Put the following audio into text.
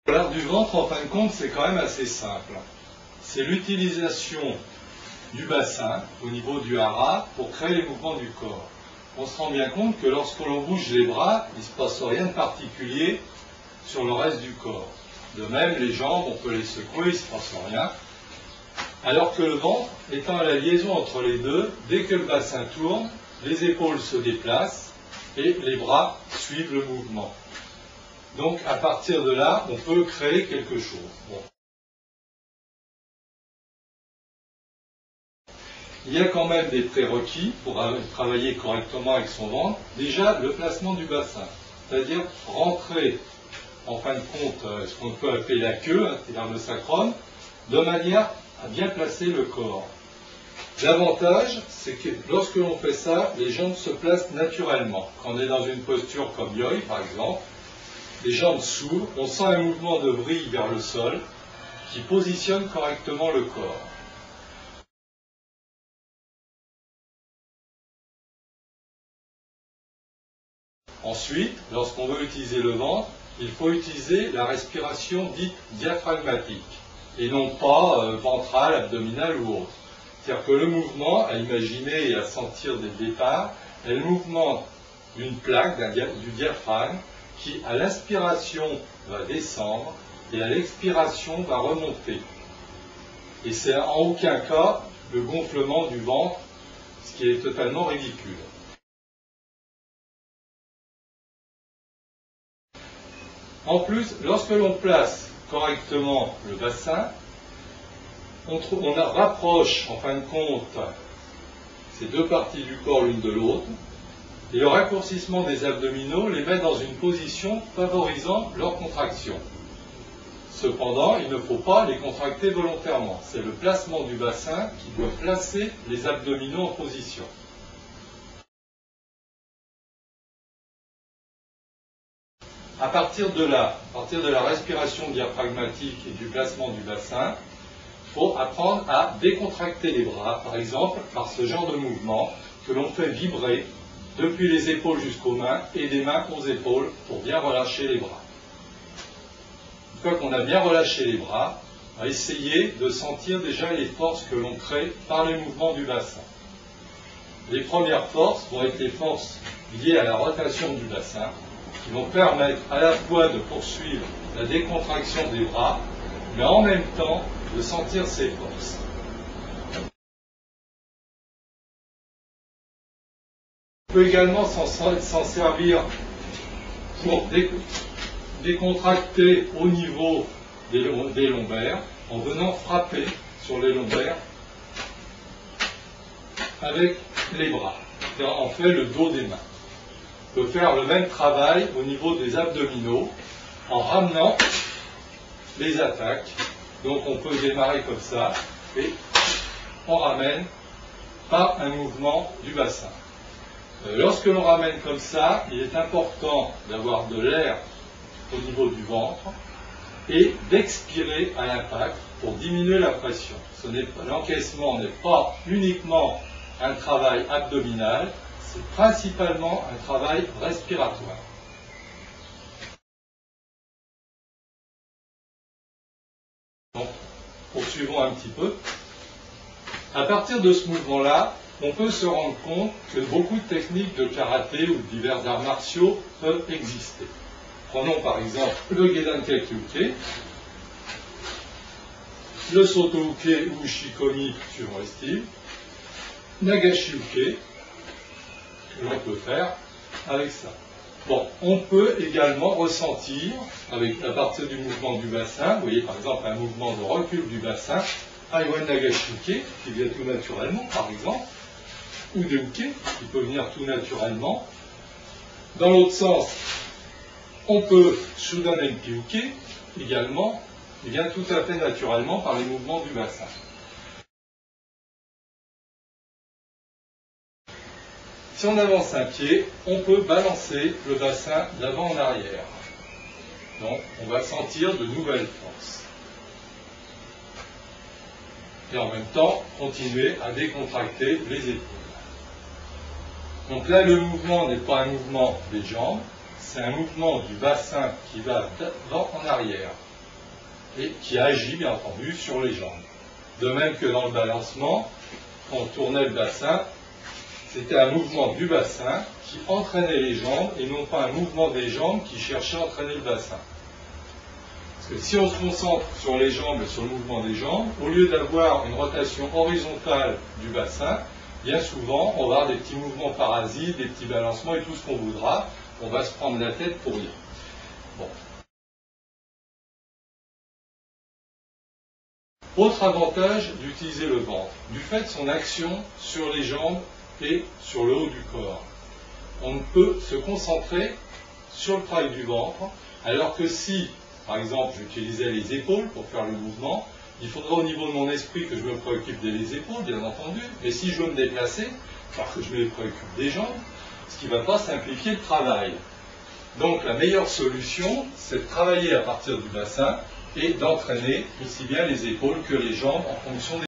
L'art du ventre, en fin de compte, c'est quand même assez simple. C'est l'utilisation du bassin au niveau du hara pour créer les mouvements du corps. On se rend bien compte que lorsque l'on bouge les bras, il ne se passe rien de particulier sur le reste du corps. De même, les jambes, on peut les secouer, il ne se passe rien. Alors que le ventre, étant à la liaison entre les deux, dès que le bassin tourne, les épaules se déplacent et les bras suivent le mouvement. Donc, à partir de là, on peut créer quelque chose. Bon. Il y a quand même des prérequis pour travailler correctement avec son ventre. Déjà, le placement du bassin, c'est-à-dire rentrer, en fin de compte, ce qu'on peut appeler la queue, c'est-à-dire le sacrum, de manière à bien placer le corps. L'avantage, c'est que lorsque l'on fait ça, les jambes se placent naturellement. Quand on est dans une posture comme yoi, par exemple, les jambes s'ouvrent, on sent un mouvement de vrille vers le sol qui positionne correctement le corps. Ensuite, lorsqu'on veut utiliser le ventre, il faut utiliser la respiration dite diaphragmatique et non pas ventrale, abdominale ou autre. C'est-à-dire que le mouvement, à imaginer et à sentir dès le départ, est le mouvement d'une plaque, du diaphragme, qui à l'inspiration va descendre et à l'expiration va remonter. Et c'est en aucun cas le gonflement du ventre, ce qui est totalement ridicule. En plus, lorsque l'on place correctement le bassin, on rapproche en fin de compte ces deux parties du corps l'une de l'autre, et le raccourcissement des abdominaux les met dans une position favorisant leur contraction. Cependant, il ne faut pas les contracter volontairement. C'est le placement du bassin qui doit placer les abdominaux en position. À partir de là, à partir de la respiration diaphragmatique et du placement du bassin, il faut apprendre à décontracter les bras, par exemple, par ce genre de mouvement que l'on fait vibrer depuis les épaules jusqu'aux mains et des mains aux épaules pour bien relâcher les bras. Une fois qu'on a bien relâché les bras, on va essayer de sentir déjà les forces que l'on crée par les mouvements du bassin. Les premières forces vont être les forces liées à la rotation du bassin, qui vont permettre à la fois de poursuivre la décontraction des bras, mais en même temps de sentir ces forces. On peut également s'en servir pour décontracter au niveau des lombaires, en venant frapper sur les lombaires avec les bras. On fait le dos des mains. On peut faire le même travail au niveau des abdominaux en ramenant les attaques. Donc on peut démarrer comme ça et on ramène par un mouvement du bassin. Lorsque l'on ramène comme ça, il est important d'avoir de l'air au niveau du ventre et d'expirer à l'impact pour diminuer la pression. L'encaissement n'est pas uniquement un travail abdominal, c'est principalement un travail respiratoire. Donc, poursuivons un petit peu. À partir de ce mouvement-là, on peut se rendre compte que beaucoup de techniques de karaté ou de divers arts martiaux peuvent exister. Prenons par exemple le Gedankei-kyuke, le Soto-uke ou Shikomi suivant les styles, Nagashi-uke, que l'on peut faire avec ça. Bon, on peut également ressentir, à partir du mouvement du bassin, vous voyez par exemple un mouvement de recul du bassin, Aiwan Nagashi-uke, qui vient tout naturellement par exemple, ou de uke, qui peut venir tout naturellement. Dans l'autre sens, on peut Shudan-enki-uke également, qui vient tout à fait naturellement par les mouvements du bassin. Si on avance un pied, on peut balancer le bassin d'avant en arrière. Donc, on va sentir de nouvelles forces. Et en même temps, continuer à décontracter les épaules. Donc là, le mouvement n'est pas un mouvement des jambes, c'est un mouvement du bassin qui va d'avant en arrière. et qui agit bien entendu sur les jambes. De même que dans le balancement, quand on tournait le bassin, c'était un mouvement du bassin qui entraînait les jambes et non pas un mouvement des jambes qui cherchait à entraîner le bassin. Parce que si on se concentre sur les jambes et sur le mouvement des jambes, au lieu d'avoir une rotation horizontale du bassin, bien souvent on va avoir des petits mouvements parasites, des petits balancements et tout ce qu'on voudra, on va se prendre la tête pour rien. Bon. Autre avantage d'utiliser le ventre, du fait de son action sur les jambes et sur le haut du corps. On peut se concentrer sur le travail du ventre, alors que si, par exemple, j'utilisais les épaules pour faire le mouvement, il faudra au niveau de mon esprit que je me préoccupe des épaules, bien entendu, mais si je veux me déplacer, alors que je me préoccupe des jambes, ce qui ne va pas simplifier le travail. Donc la meilleure solution, c'est de travailler à partir du bassin et d'entraîner aussi bien les épaules que les jambes en fonction des